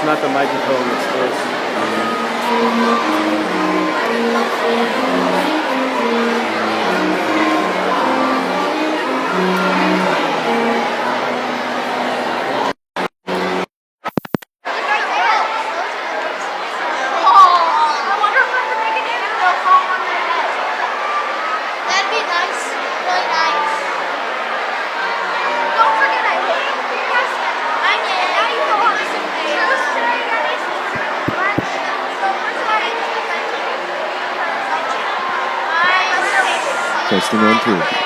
not the microphone, it's this. Testing on 2.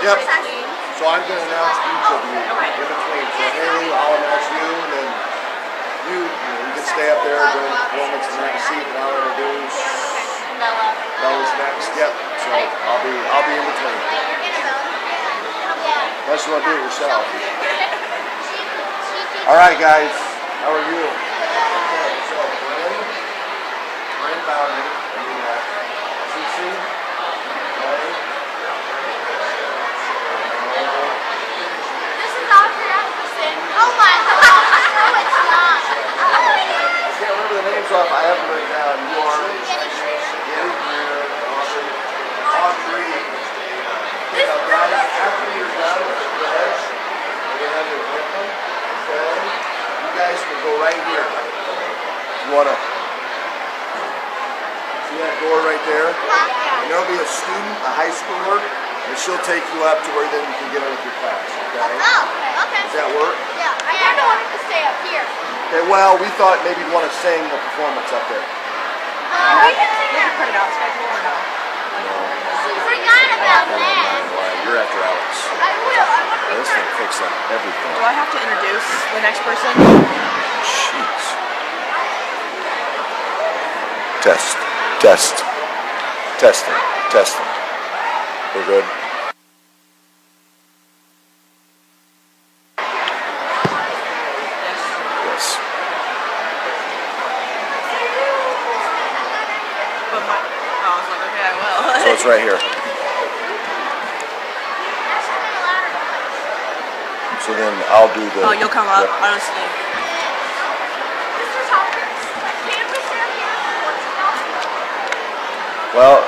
Yep. So I'm going to announce each of you in between. So Haley, I'll announce you, and then you can stay up there during the performance and have a seat, and I'll introduce Bella's next. Yep. So I'll be in between. Unless you want to do it yourself. All right, guys. How are you? Okay. So Bryn Bowden, and you have Cece, Larry. Off. I have them written down. You are Getty, Greer, Audrey. Now, guys, after you're done with the heads, we're going to have your anthem. Okay? You guys can go right here. You want to see that door right there? And there'll be a student, a high schooler, and she'll take you up to where then you can get in with your class. Okay? Oh, okay. Does that work? Yeah, I kind of wanted to stay up here. Okay, well, we thought maybe you'd want to sing the performance up there. We can sing that. Put it out schedule or no? Forgot about that. You're after Alex. I will. I want to be This thing picks up everything. Do I have to introduce the next person? Jeez. Test. Test. Testing. Testing. We're good. Yes. But right here. So then I'll do the. Oh, you'll come up, Yep. honestly. Mr. Tompkins, can we stand here? Well,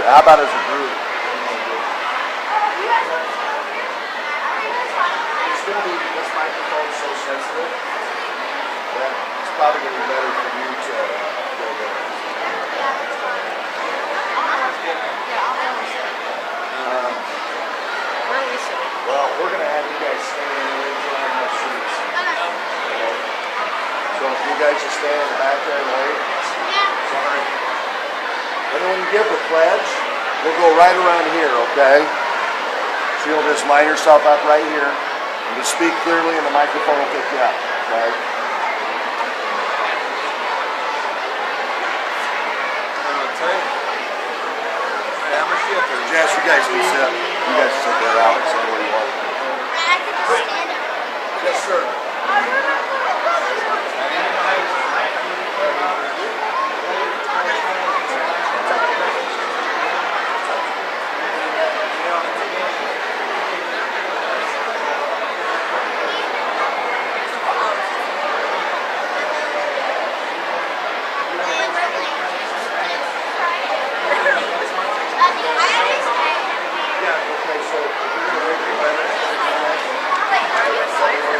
how about as a group? You guys want to stand here? It's going to be, this microphone's so sensitive that it's probably going to be better for you to go there. Where are we sitting? Well, we're going to have you guys stand in the ring on our seats. So if you guys just stand in the back there and wait. Sorry. And then when you give the pledge, we'll go right around here, okay? So you'll just line yourself up right here and just speak clearly and the microphone will pick you up, okay? Jess, you guys can sit. You guys can sit there, Alex, anywhere you want. I could just stand up. Yes, sir. Yeah, okay, so you're going to wait for a minute.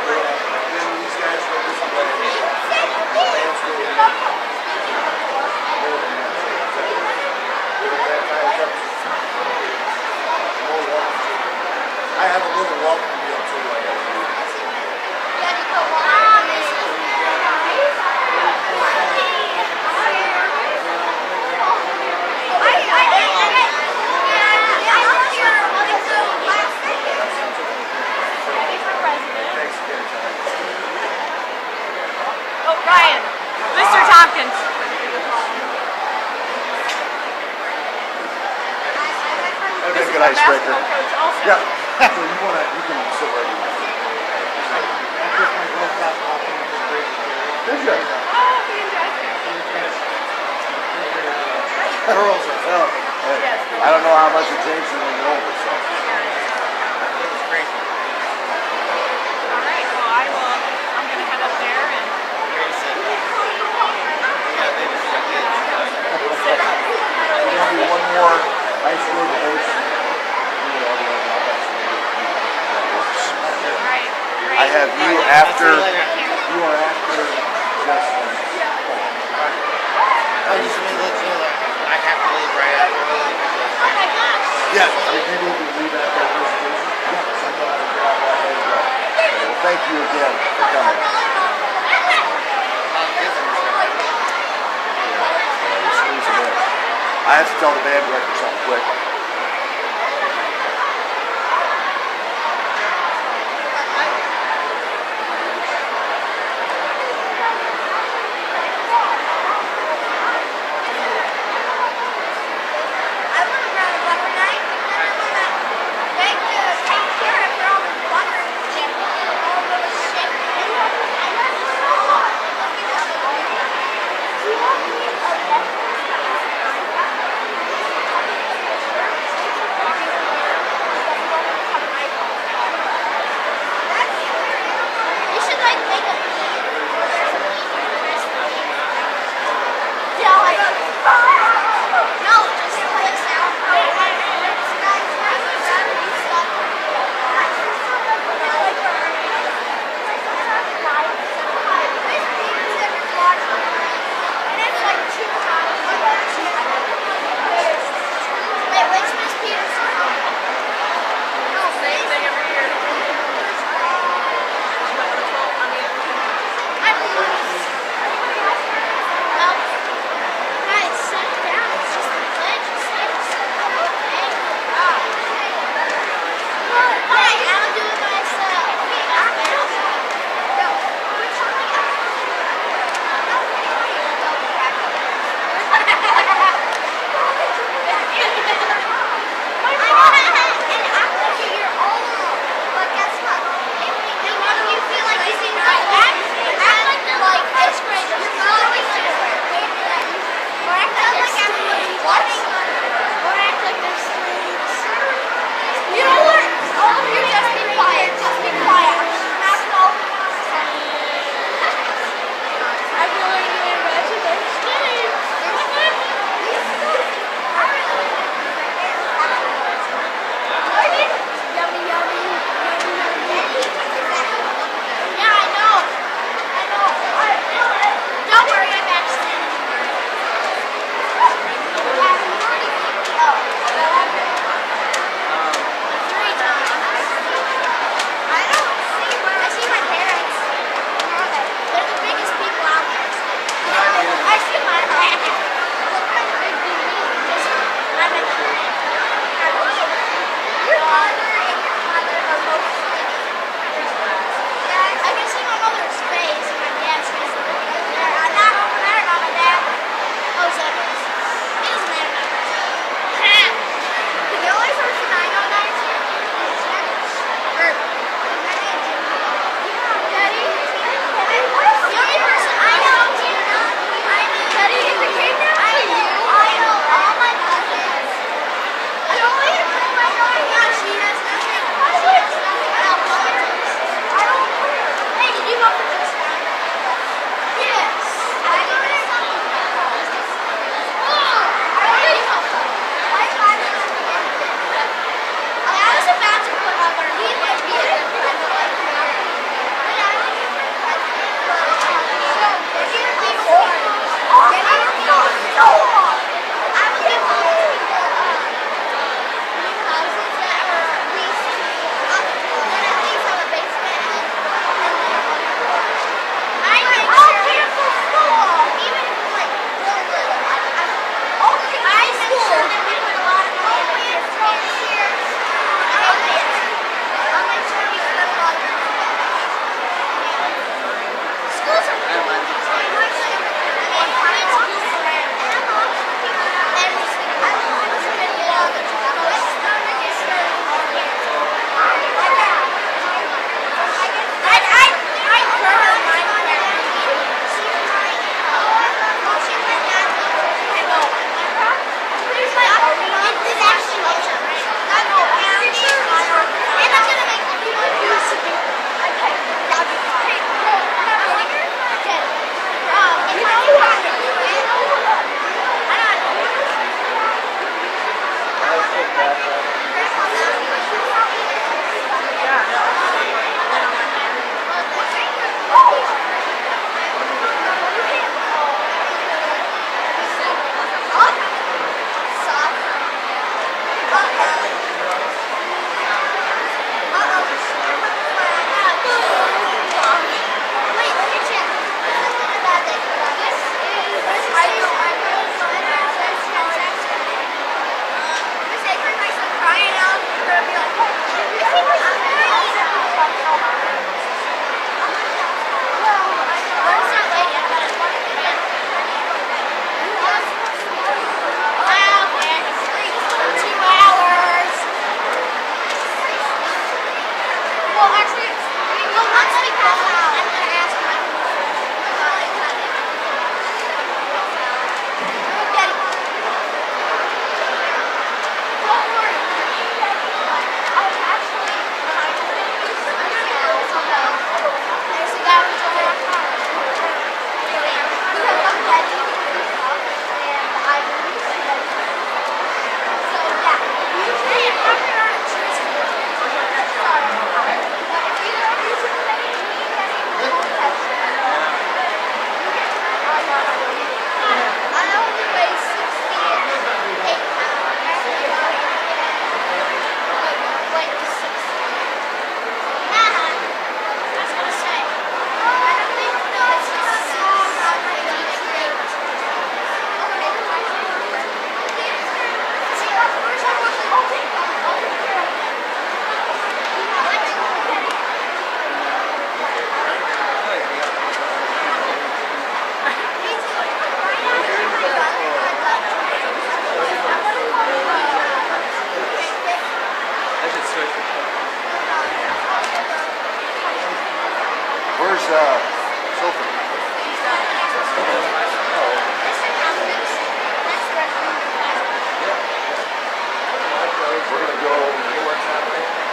Then these guys will just play. Fans will be I have a little welcome deal too. I got to do. Thanks again, Tom. Oh, Ryan. Mr. Tompkins. That'd be a good icebreaker. Basketball coach also. Yeah. So you can sit where you want. Did you? Oh, fantastic. Girls are hell. Hey, I don't know how much it takes you when you're over, so. All right, well, I'm going to head up there and... There's going to be one more ice cream base. Right. I have you after, you are after Justin. I just want to let you know that I have to leave right after. Yeah, you need to leave after that presentation. Yeah, so I'm going to grab that as well. Okay, well, thank you again for coming. I have to tell the band director something quick. Sophie. We're gonna go. You know what's happening?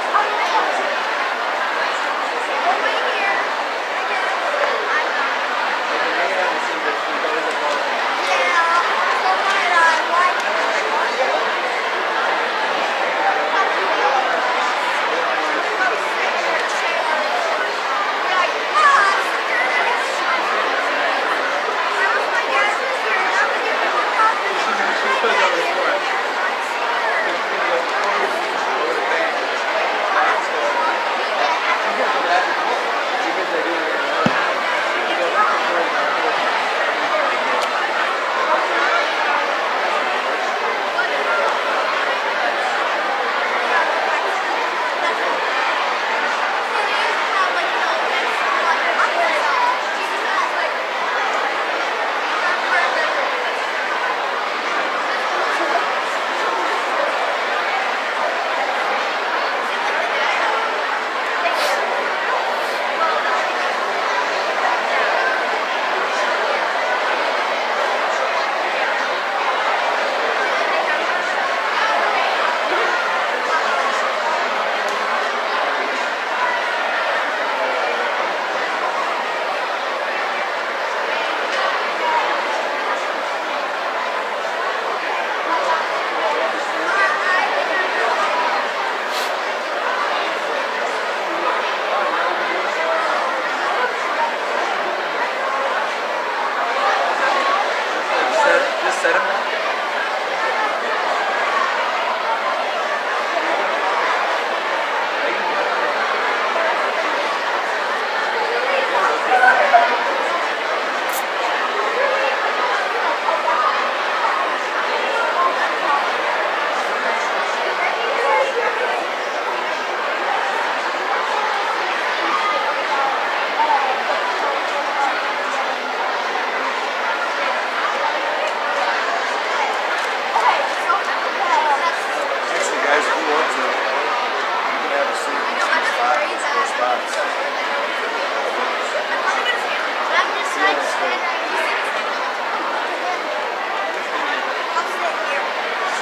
set him down.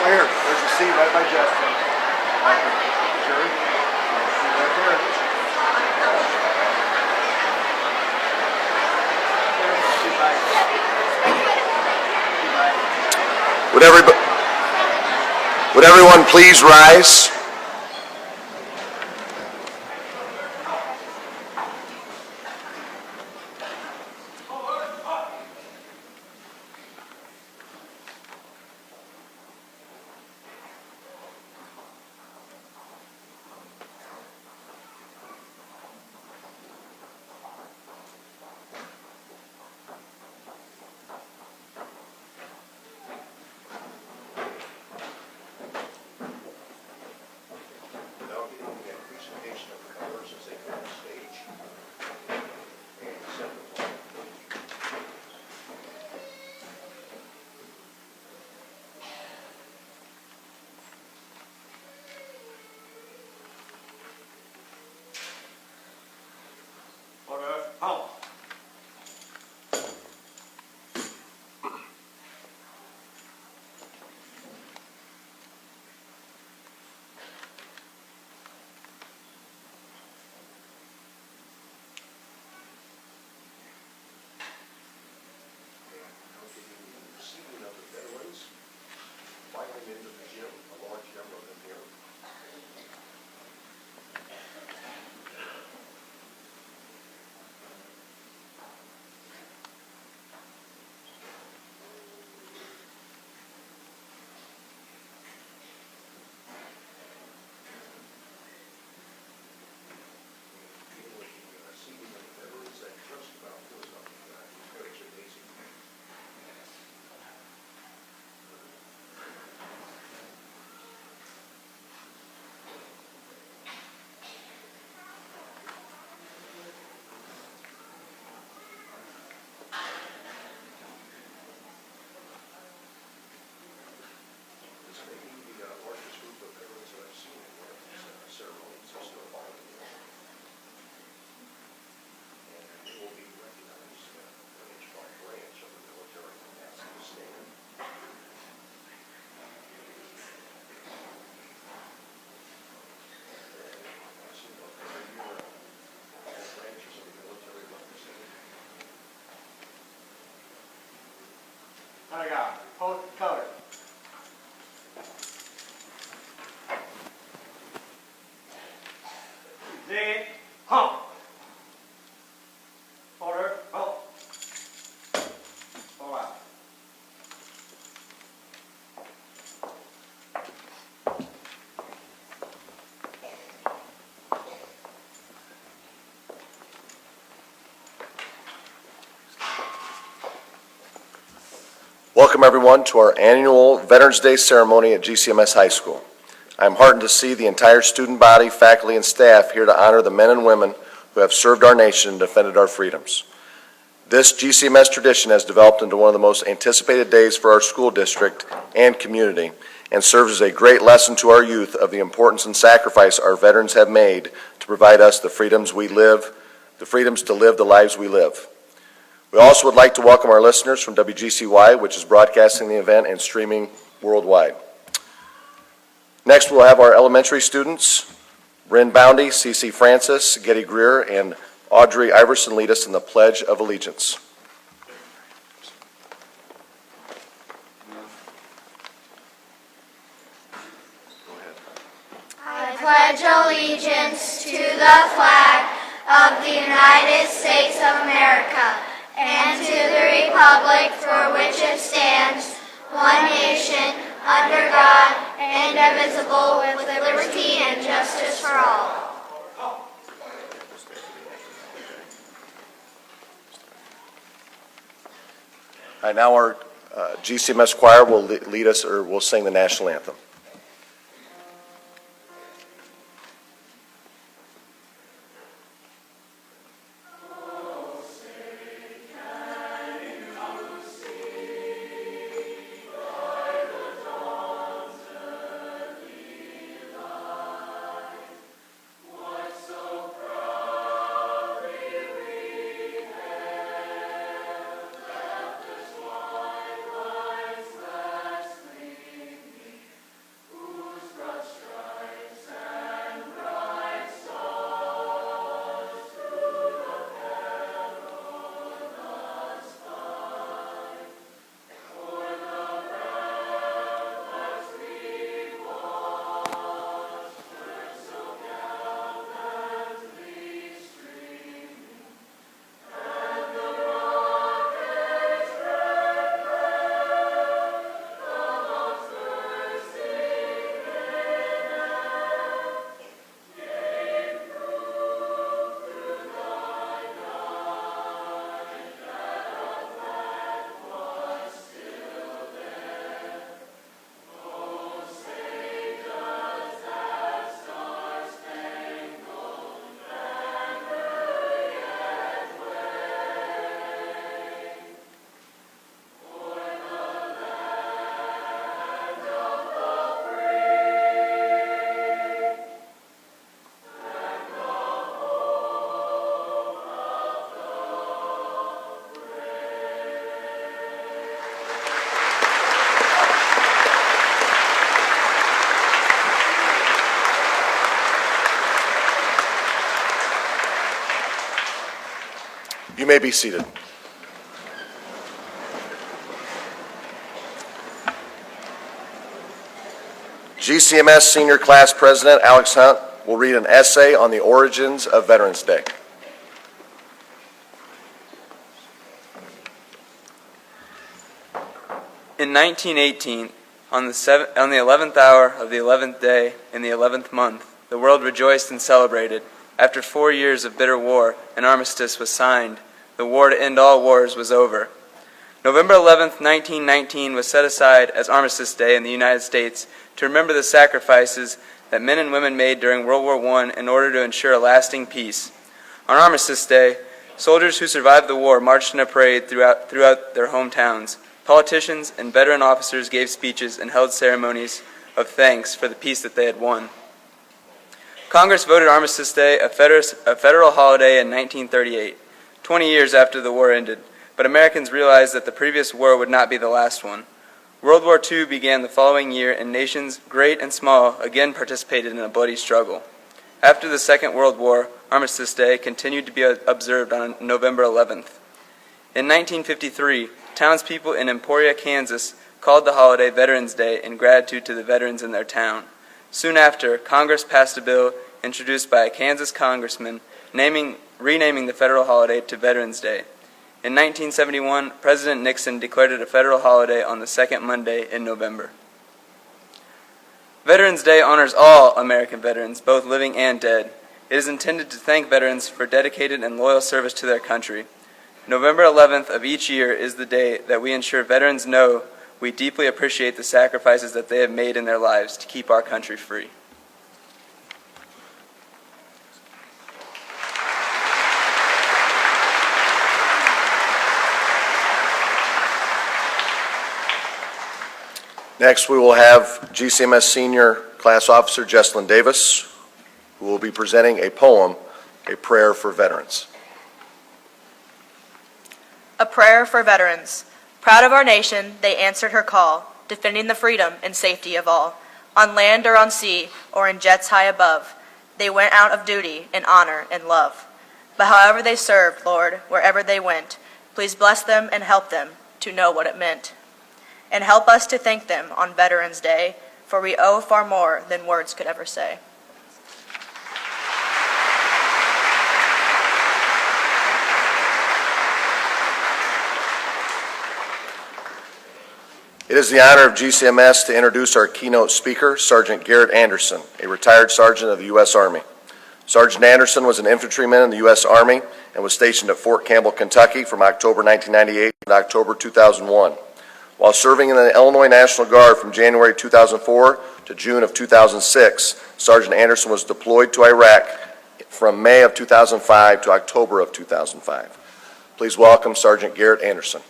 So here, there's your seat right by Justin. Jerry, right there. Would everyone please rise? Hump. Order. Hump. All right. Welcome everyone to our annual Veterans Day ceremony at GCMS High School. I am heartened to see the entire student body, faculty, and staff here to honor the men and women who have served our nation and defended our freedoms. This GCMS tradition has developed into one of the most anticipated days for our school district and community, and serves as a great lesson to our youth of the importance and sacrifice our veterans have made to provide us the freedoms we live, the freedoms to live the lives we live. We also would like to welcome our listeners from WGCY, which is broadcasting the event and streaming worldwide. Next, we'll have our elementary students, Rin Boundy, CC Francis, Getty Greer, and Audrey Iverson lead us in the Pledge of Allegiance. I pledge allegiance to the flag of the United States of America and to the republic for which it stands, one nation, under God, indivisible, with liberty and justice for all. All right, now our GCMS choir will lead us, or will sing the national anthem. You may be seated. GCMS Senior Class President Alex Hunt will read an essay on the origins of Veterans Day. In 1918, on the 11th hour of the 11th day in the 11th month, the world rejoiced and celebrated. After 4 years of bitter war, an armistice was signed. The war to end all wars was over. November 11th, 1919 was set aside as Armistice Day in the United States to remember the sacrifices that men and women made during World War I in order to ensure a lasting peace. On Armistice Day, soldiers who survived the war marched in a parade throughout their hometowns. Politicians and veteran officers gave speeches and held ceremonies of thanks for the peace that they had won. Congress voted Armistice Day a federal holiday in 1938, 20 years after the war ended, but Americans realized that the previous war would not be the last one. World War II began the following year, and nations, great and small, again participated in a bloody struggle. After the Second World War, Armistice Day continued to be observed on November 11th. In 1953, townspeople in Emporia, Kansas, called the holiday Veterans Day in gratitude to the veterans in their town. Soon after, Congress passed a bill introduced by a Kansas congressman renaming the federal holiday to Veterans Day. In 1971, President Nixon declared it a federal holiday on the second Monday in November. Veterans Day honors all American veterans, both living and dead. It is intended to thank veterans for dedicated and loyal service to their country. November 11th of each year is the day that we ensure veterans know we deeply appreciate the sacrifices that they have made in their lives to keep our country free. Next, we will have GCMS Senior Class Officer Jesslyn Davis, who will be presenting a poem, A Prayer for Veterans. A prayer for veterans. Proud of our nation, they answered her call, defending the freedom and safety of all. On land or on sea, or in jets high above, they went out of duty in honor and love. But however they served, Lord, wherever they went, please bless them and help them to know what it meant. And help us to thank them on Veterans Day, for we owe far more than words could ever say. It is the honor of GCMS to introduce our keynote speaker, Sergeant Garrett Anderson, a retired sergeant of the U.S. Army. Sergeant Anderson was an infantryman in the U.S. Army and was stationed at Fort Campbell, Kentucky from October 1998 to October 2001. While serving in the Illinois National Guard from January 2004 to June of 2006, Sergeant Anderson was deployed to Iraq from May of 2005 to October of 2005. Please welcome Sergeant Garrett Anderson.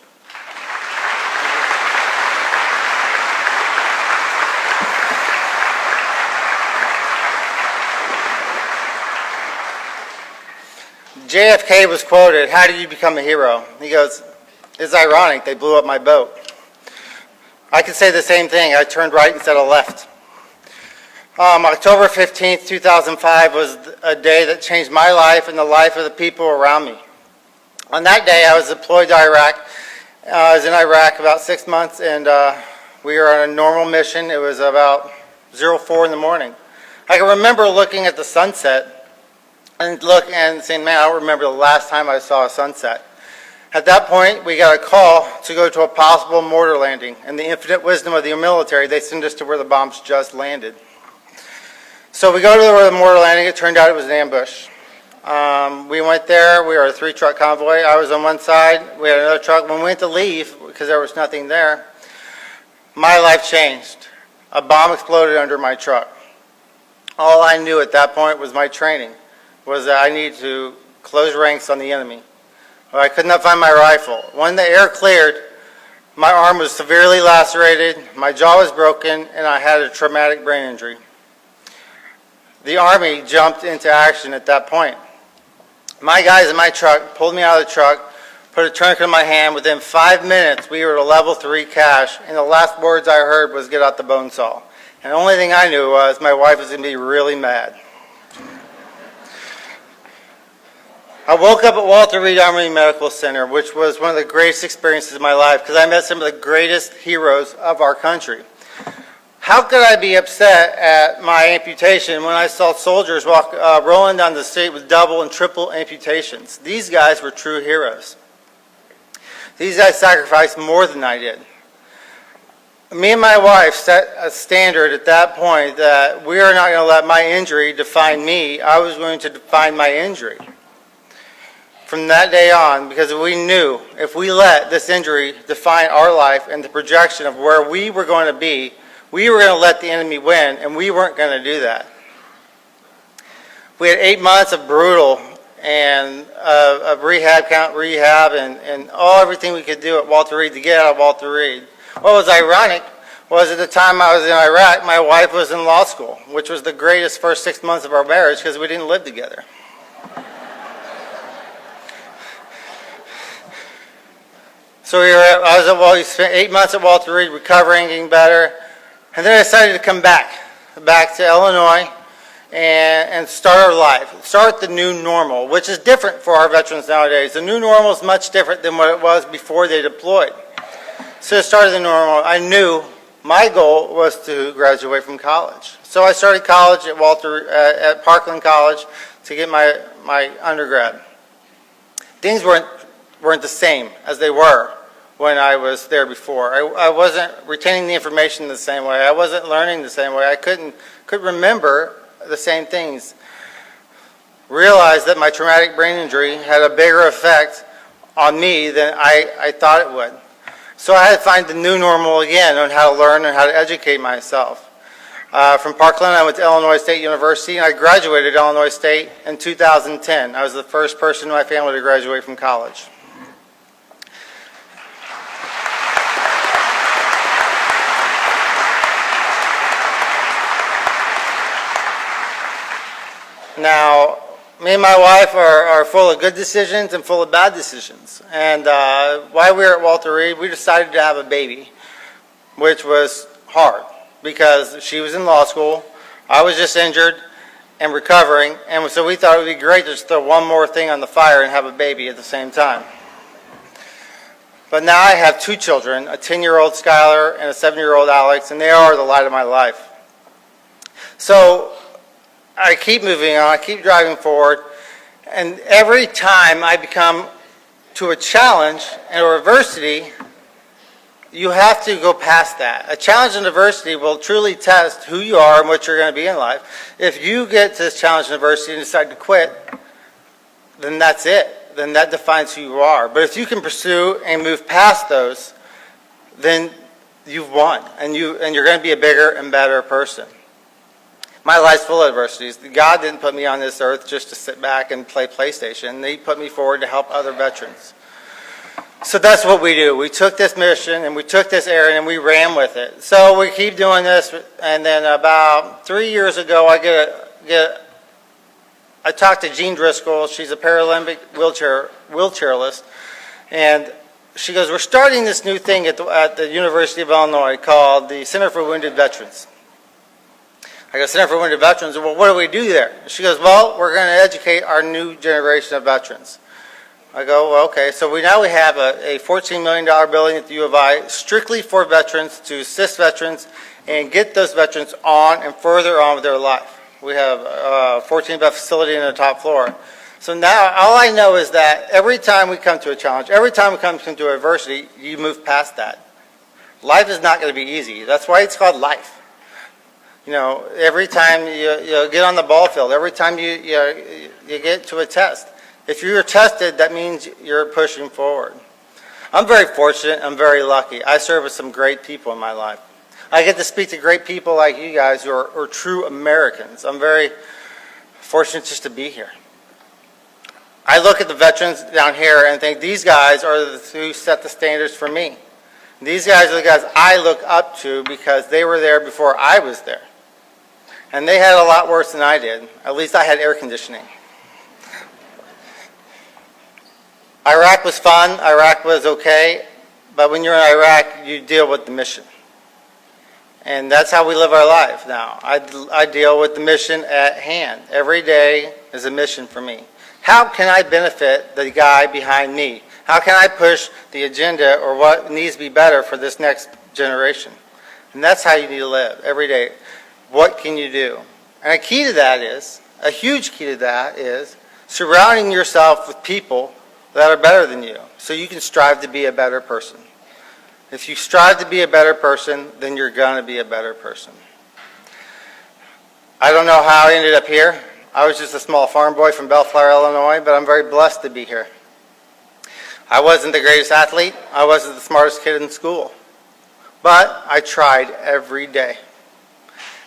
JFK was quoted, "How did you become a hero?" He goes, "It's ironic, they blew up my boat." I could say the same thing. I turned right instead of left. October 15th, 2005 was a day that changed my life and the life of the people around me. On that day, I was deployed to Iraq. I was in Iraq about 6 months, and we were on a normal mission. It was about 04 in the morning. I can remember looking at the sunset and saying, man, I don't remember the last time I saw a sunset. At that point, we got a call to go to a possible mortar landing. And the infinite wisdom of the military, they sent us to where the bombs just landed. So we go to where the mortar landing. It turned out it was an ambush. We went there. We were a 3-truck convoy. I was on one side. We had another truck. When we went to leave, because there was nothing there, my life changed. A bomb exploded under my truck. All I knew at that point was my training, was that I needed to close ranks on the enemy. I could not find my rifle. When the air cleared, my arm was severely lacerated, my jaw was broken, and I had a traumatic brain injury. The Army jumped into action at that point. My guys in my truck pulled me out of the truck, put a tourniquet in my hand. Within 5 minutes, we were at a level 3 cache, and the last words I heard was, "Get out the bone saw." And the only thing I knew was my wife was going to be really mad. I woke up at Walter Reed Army Medical Center, which was one of the greatest experiences of my life because I met some of the greatest heroes of our country. How could I be upset at my amputation when I saw soldiers rolling down the street with double and triple amputations? These guys were true heroes. These guys sacrificed more than I did. Me and my wife set a standard at that point that we are not going to let my injury define me. I was going to define my injury from that day on, because we knew if we let this injury define our life and the projection of where we were going to be, we were going to let the enemy win, and we weren't going to do that. We had 8 months of brutal and of rehab and everything we could do at Walter Reed to get out of Walter Reed. What was ironic was at the time I was in Iraq, my wife was in law school, which was the greatest first 6 months of our marriage because we didn't live together. So we spent 8 months at Walter Reed recovering, getting better, and then I decided to come back to Illinois and start our life, start the new normal, which is different for our veterans nowadays. The new normal is much different than what it was before they deployed. So I started the normal. I knew my goal was to graduate from college. So I started college at Parkland College to get my undergrad. Things weren't the same as they were when I was there before. I wasn't retaining the information the same way. I wasn't learning the same way. I couldn't remember the same things. Realized that my traumatic brain injury had a bigger effect on me than I thought it would. So I had to find the new normal again on how to learn and how to educate myself. From Parkland, I went to Illinois State University, and I graduated Illinois State in 2010. I was the first person in my family to graduate from college. Now, me and my wife are full of good decisions and full of bad decisions. And while we were at Walter Reed, we decided to have a baby, which was hard because she was in law school, I was just injured and recovering, and so we thought it would be great to just throw one more thing on the fire and have a baby at the same time. But now I have two children, a 10-year-old Skylar and a 7-year-old Alex, and they are the light of my life. So I keep moving on, I keep driving forward, and every time I become to a challenge or adversity, you have to go past that. A challenge and adversity will truly test who you are and what you're going to be in life. If you get to this challenge and adversity and decide to quit, then that's it. Then that defines who you are. But if you can pursue and move past those, then you've won, and you're going to be a bigger and better person. My life's full of adversities. God didn't put me on this earth just to sit back and play PlayStation. He put me forward to help other veterans. So that's what we do. We took this mission and we took this area and we ran with it. So we keep doing this, and then about 3 years ago, I talked to Jean Driscoll. She's a Paralympic wheelchairless, and she goes, "We're starting this new thing at the University of Illinois called the Center for Wounded Veterans." I go, "Center for Wounded Veterans? Well, what do we do there?" She goes, "Well, we're going to educate our new generation of veterans." I go, "Well, okay." So we have a $14 million building at the U of I strictly for veterans to assist veterans and get those veterans on and further on with their life. We have a 14-bed facility on the top floor. So now all I know is that every time we come to a challenge, every time we come to adversity, you move past that. Life is not going to be easy. That's why it's called life. You know, every time you get on the ball field, every time you get to a test, if you're tested, that means you're pushing forward. I'm very fortunate. I'm very lucky. I serve with some great people in my life. I get to speak to great people like you guys who are true Americans. I'm very fortunate just to be here. I look at the veterans down here and think these guys are the who set the standards for me. These guys are the guys I look up to because they were there before I was there. And they had a lot worse than I did. At least I had air conditioning. Iraq was fun. Iraq was okay. But when you're in Iraq, you deal with the mission. And that's how we live our life now. I deal with the mission at hand. Every day is a mission for me. How can I benefit the guy behind me? How can I push the agenda or what needs to be better for this next generation? And that's how you need to live every day. What can you do? And a key to that is, a huge key to that is surrounding yourself with people that are better than you so you can strive to be a better person. If you strive to be a better person, then you're going to be a better person. I don't know how I ended up here. I was just a small farm boy from Bellflower, Illinois, but I'm very blessed to be here. I wasn't the greatest athlete. I wasn't the smartest kid in school. But I tried every day.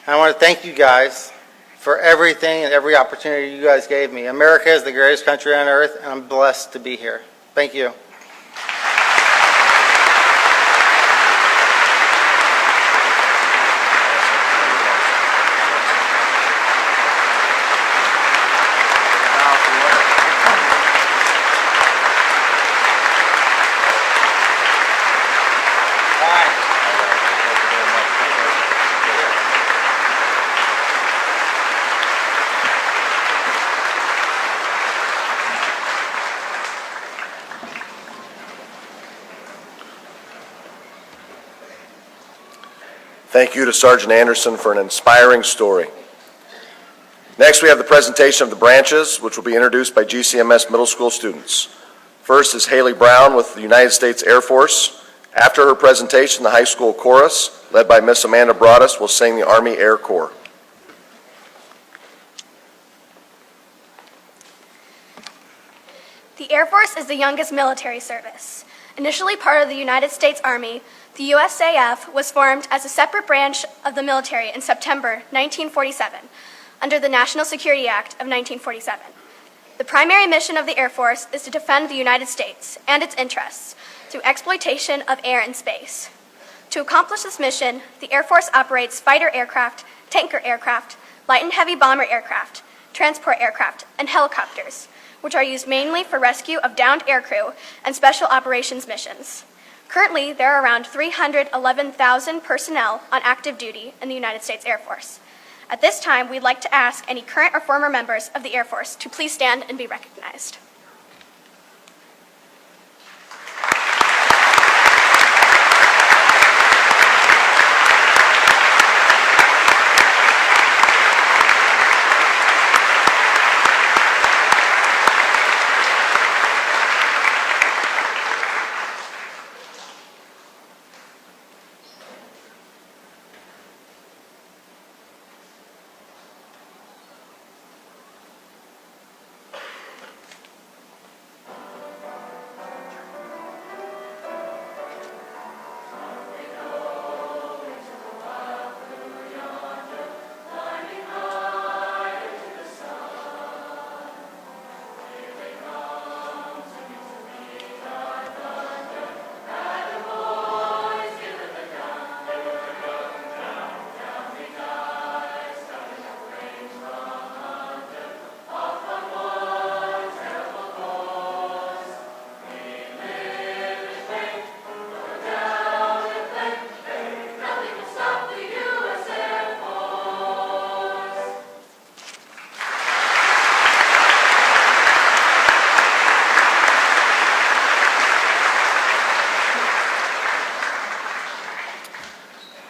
And I want to thank you guys for everything and every opportunity you guys gave me. America is the greatest country on earth, and I'm blessed to be here. Thank you. Thank you to Sergeant Anderson for an inspiring story. Next, we have the presentation of the branches, which will be introduced by GCMS middle school students. First is Haley Brown with the United States Air Force. After her presentation, the high school chorus, led by Miss Amanda Broadus, will sing the Army Air Corps. The Air Force is the youngest military service. Initially part of the United States Army, the USAF was formed as a separate branch of the military in September 1947 under the National Security Act of 1947. The primary mission of the Air Force is to defend the United States and its interests through exploitation of air and space. To accomplish this mission, the Air Force operates fighter aircraft, tanker aircraft, light and heavy bomber aircraft, transport aircraft, and helicopters, which are used mainly for rescue of downed aircrew and special operations missions. Currently, there are around 311,000 personnel on active duty in the United States Air Force. At this time, we'd like to ask any current or former members of the Air Force to please stand and be recognized.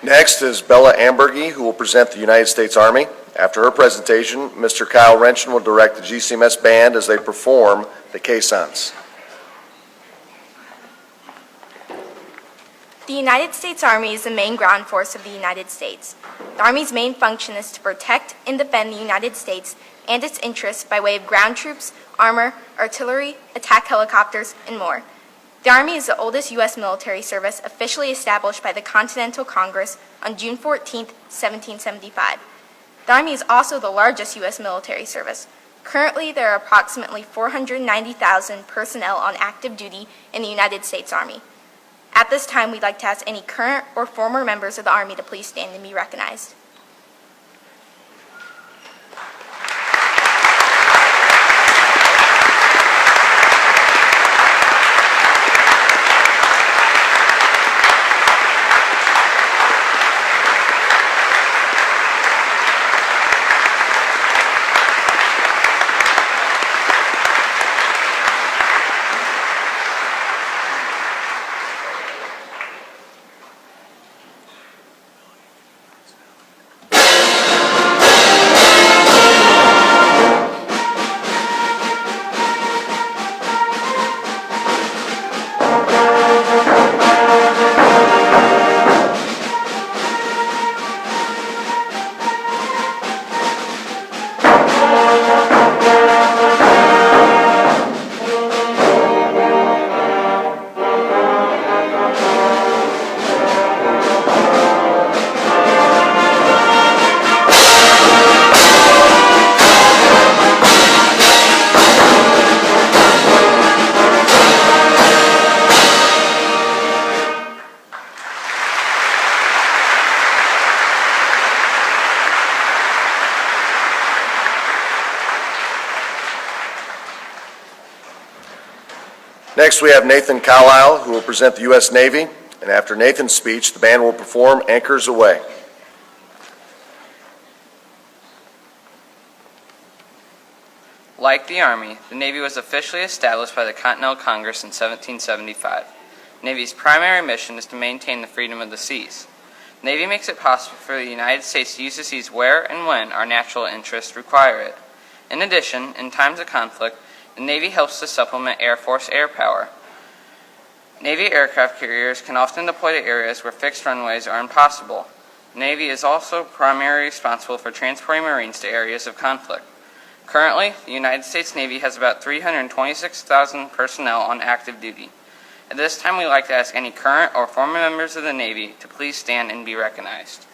Next is Bella Ambergy, who will present the United States Army. After her presentation, Mr. Kyle Wrenchen will direct the GCMS band as they perform the caissons. The United States Army is the main ground force of the United States. The Army's main function is to protect and defend the United States and its interests by way of ground troops, armor, artillery, attack helicopters, and more. The Army is the oldest U.S. military service officially established by the Continental Congress on June 14, 1775. The Army is also the largest U.S. military service. Currently, there are approximately 490,000 personnel on active duty in the United States Army. At this time, we'd like to ask any current or former members of the Army to please stand and be recognized. Next, we have Nathan Carlisle, who will present the U.S. Navy, and after Nathan's speech, the band will perform Anchors Aweigh. Like the Army, the Navy was officially established by the Continental Congress in 1775. The Navy's primary mission is to maintain the freedom of the seas. The Navy makes it possible for the United States to use the seas where and when our national interests require it. In addition, in times of conflict, the Navy helps to supplement Air Force air power. Navy aircraft carriers can often deploy to areas where fixed runways are impossible. The Navy is also primarily responsible for transporting Marines to areas of conflict. Currently, the United States Navy has about 326,000 personnel on active duty. At this time, we'd like to ask any current or former members of the Navy to please stand and be recognized.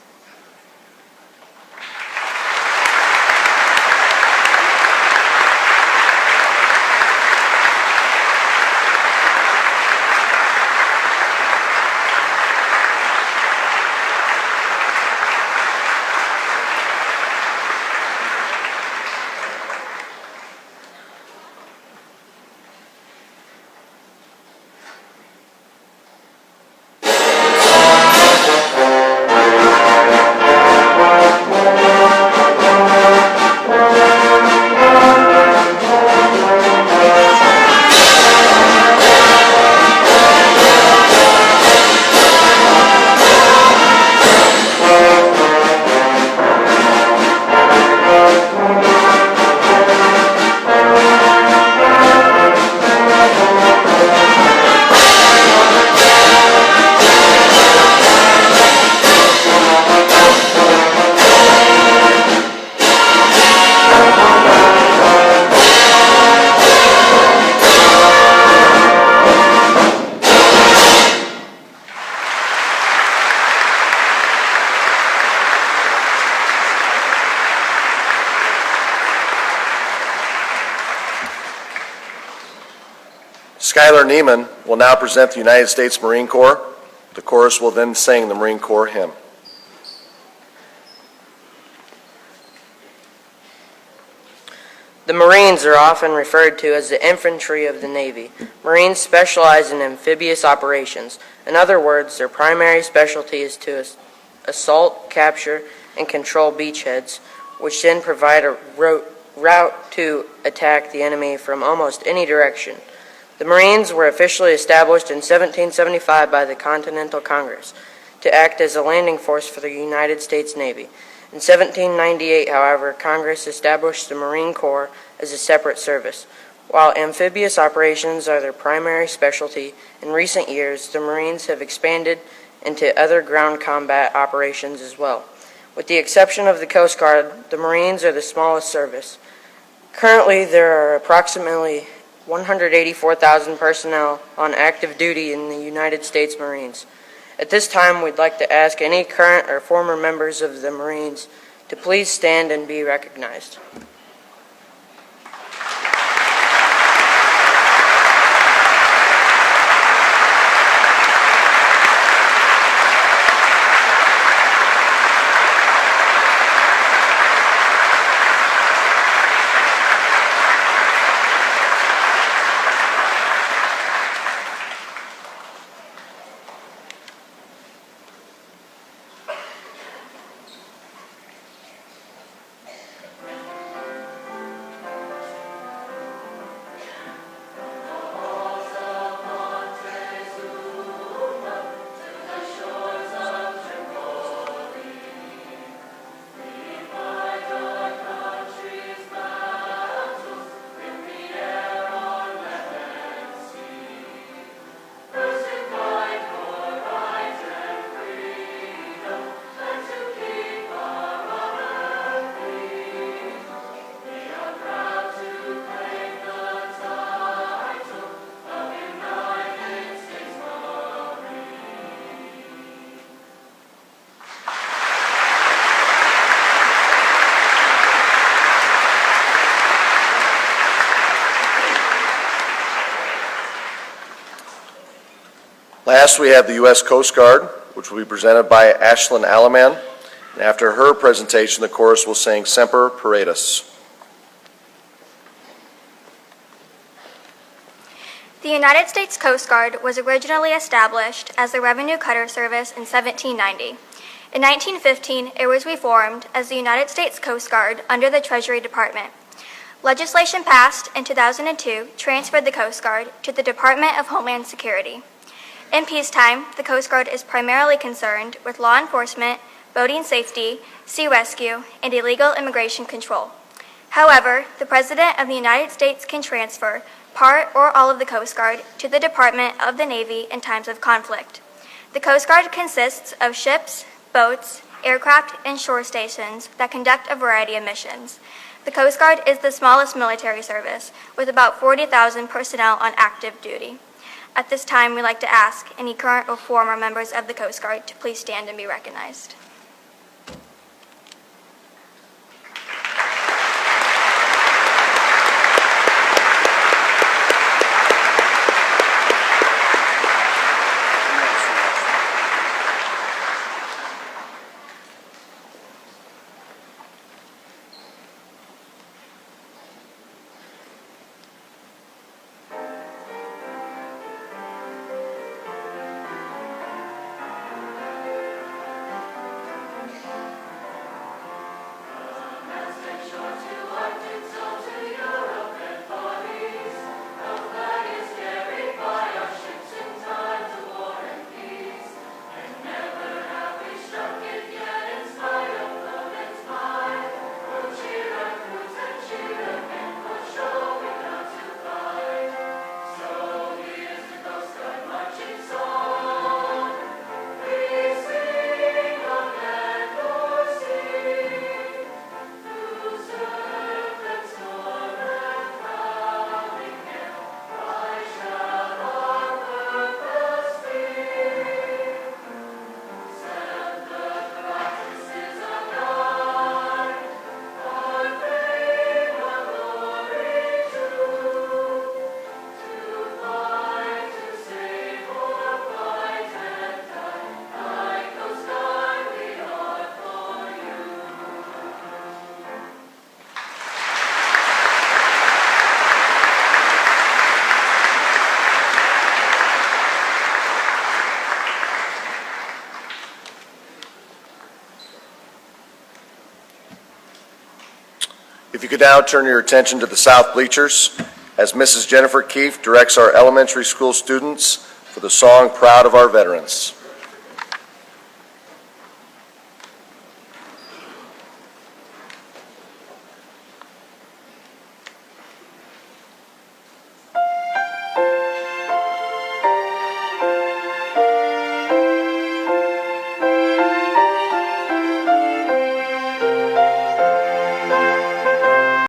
Skylar Neiman will now present the United States Marine Corps. The chorus will then sing the Marine Corps hymn. The Marines are often referred to as the infantry of the Navy. Marines specialize in amphibious operations. In other words, their primary specialty is to assault, capture, and control beachheads, which then provide a route to attack the enemy from almost any direction. The Marines were officially established in 1775 by the Continental Congress to act as a landing force for the United States Navy. In 1798, however, Congress established the Marine Corps as a separate service. While amphibious operations are their primary specialty, in recent years the Marines have expanded into other ground combat operations as well. With the exception of the Coast Guard, the Marines are the smallest service. Currently, there are approximately 184,000 personnel on active duty in the United States Marines. At this time, we'd like to ask any current or former members of the Marines to please stand and be recognized. Last, we have the U.S. Coast Guard, which will be presented by Ashlyn Alaman. And after her presentation, the chorus will sing Semper Paratus. The United States Coast Guard was originally established as the Revenue Cutter Service in 1790. In 1915, it was reformed as the United States Coast Guard under the Treasury Department. Legislation passed in 2002 transferred the Coast Guard to the Department of Homeland Security. In peacetime, the Coast Guard is primarily concerned with law enforcement, boating safety, sea rescue, and illegal immigration control. However, the President of the United States can transfer part or all of the Coast Guard to the Department of the Navy in times of conflict. The Coast Guard consists of ships, boats, aircraft, and shore stations that conduct a variety of missions. The Coast Guard is the smallest military service, with about 40,000 personnel on active duty. At this time, we'd like to ask any current or former members of the Coast Guard to please stand and be recognized. If you could now turn your attention to the south bleachers as Mrs. Jennifer Keefe directs our elementary school students for the song Proud of Our Veterans.